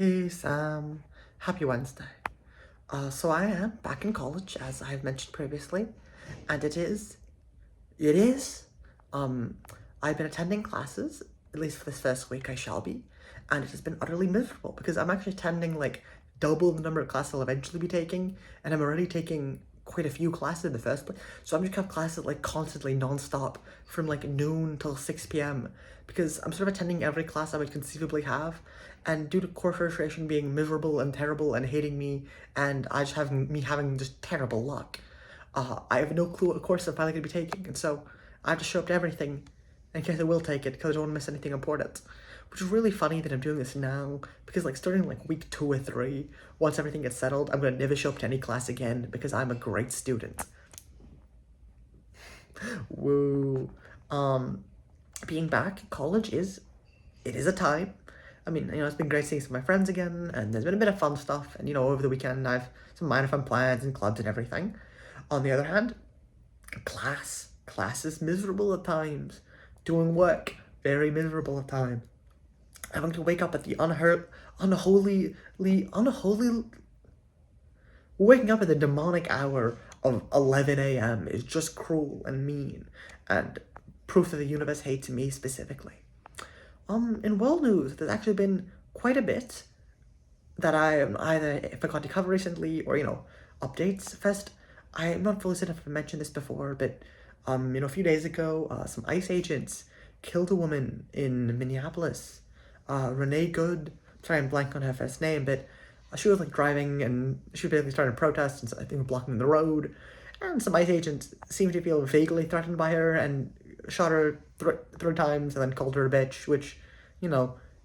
Hey Sam, happy Wednesday. So I am back in college, as I have mentioned previously, and it is, um, I've been attending classes, at least for this first week I shall be, and it has been utterly miserable because I'm actually attending like double the number of classes I'll eventually be taking, and I'm already taking quite a few classes in the first place. So I'm just gonna have classes like constantly non-stop from like noon till 6 p.m. because I'm sort of attending every class I would conceivably have, and due to course registration being miserable and terrible and hating me, and having just terrible luck, I have no clue what course I'm finally gonna be taking, and so I have to show up to everything in case I will take it because I don't want to miss anything important. Which is really funny that I'm doing this now because like starting like week 2 or 3, once everything gets settled, I'm gonna never show up to any class again because I'm a great student. Woo. Um, Being back in college it is a time. I mean, it's been great seeing some of my friends again, and there's been a bit of fun stuff, and over the weekend I've some minor fun plans and clubs and everything. On the other hand, class is miserable at times. Doing work, very miserable at times. Having to wake up at the unholy, waking up at the demonic hour of 11 a.m. is just cruel and mean, and proof that the universe hates me specifically. In world news, there's actually been quite a bit that I either forgot to cover recently or, updates. First, I'm not fully certain if I mentioned this before, but, a few days ago, some ICE agents killed a woman in Minneapolis. Renee Good, sorry, I'm blank on her first name, but she was like driving and she was basically starting to protest and so I think blocking the road. And some ICE agents seemed to feel vaguely threatened by her and shot her 3 times and then called her a bitch, which,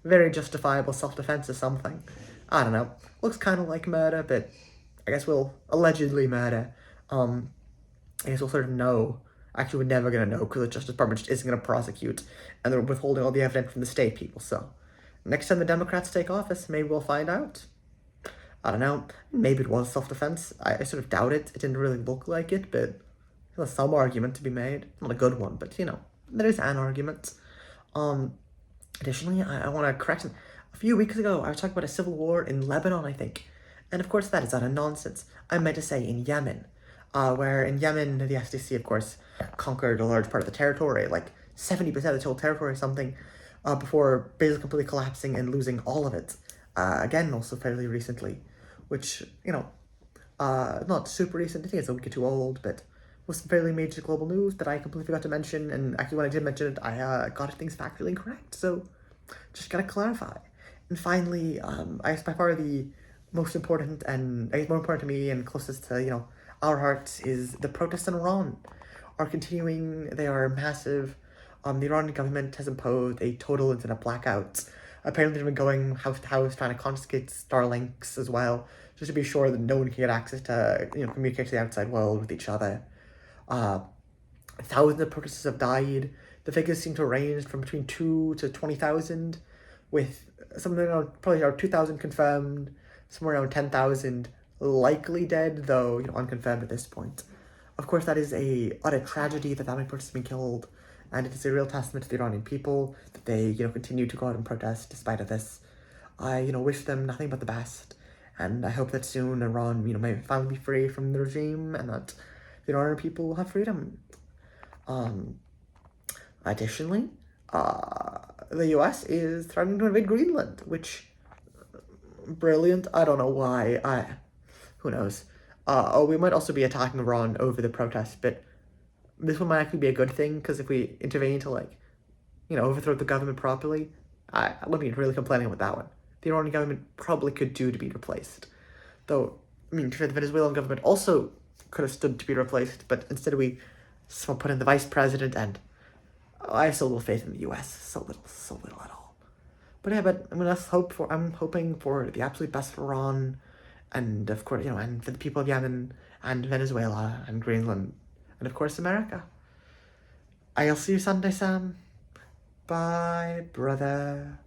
very justifiable self-defense or something. I don't know. Looks kind of like murder, but I guess we'll allegedly murder. I guess we'll sort of know. Actually, we're never gonna know because the Justice Department just isn't gonna prosecute, and they're withholding all the evidence from the state people. So, next time the Democrats take office, maybe we'll find out. I don't know. Maybe it was self-defense. I sort of doubt it. It didn't really look like it, but there's some argument to be made. Not a good one, but there is an argument. Um, Additionally, I want to correct something. A few weeks ago, I was talking about a civil war in Lebanon, I think. And of course, that is utter nonsense. I meant to say in Yemen, where in Yemen, the SDC, of course, conquered a large part of the territory, like 70% of the total territory or something, before basically completely collapsing and losing all of it. Again, also fairly recently, which, not super recent. I think it's a week or two old, but was some fairly major global news that I completely forgot to mention. And actually, when I did mention it, I got things factually incorrect. So just gotta clarify. And finally, I guess by far the most important and I guess more important to me and closest to our hearts is the protests in Iran are continuing. They are massive. The Iranian government has imposed a total internet blackout. Apparently, they've been going house to house trying to confiscate Starlinks as well, just to be sure that no one can get access to communicate to the outside world with each other. Uh, Thousands of protesters have died. The figures seem to range from between 2 to 20,000, with something around probably around 2,000 confirmed, somewhere around 10,000 likely dead, though unconfirmed at this point. Of course, that is a utter tragedy that many protesters have been killed, and it is a real testament to the Iranian people that they continue to go out and protest despite of this. I wish them nothing but the best, and I hope that soon Iran may finally be free from the regime and that the Iranian people will have freedom. Um, Additionally, the US is threatening to invade Greenland, which brilliant. I don't know why. Who knows? We might also be attacking Iran over the protests, but this one might actually be a good thing because if we intervene to overthrow the government properly, I wouldn't be really complaining about that one. The Iranian government probably could do to be replaced, though. I mean, the Venezuelan government also could have stood to be replaced, but instead we put in the vice president, and I have so little faith in the U.S. So little at all. But yeah, I'm hoping for the absolute best for Iran, and of course, and for the people of Yemen and Venezuela and Greenland, and of course America. I'll see you Sunday, Sam. Bye, brother.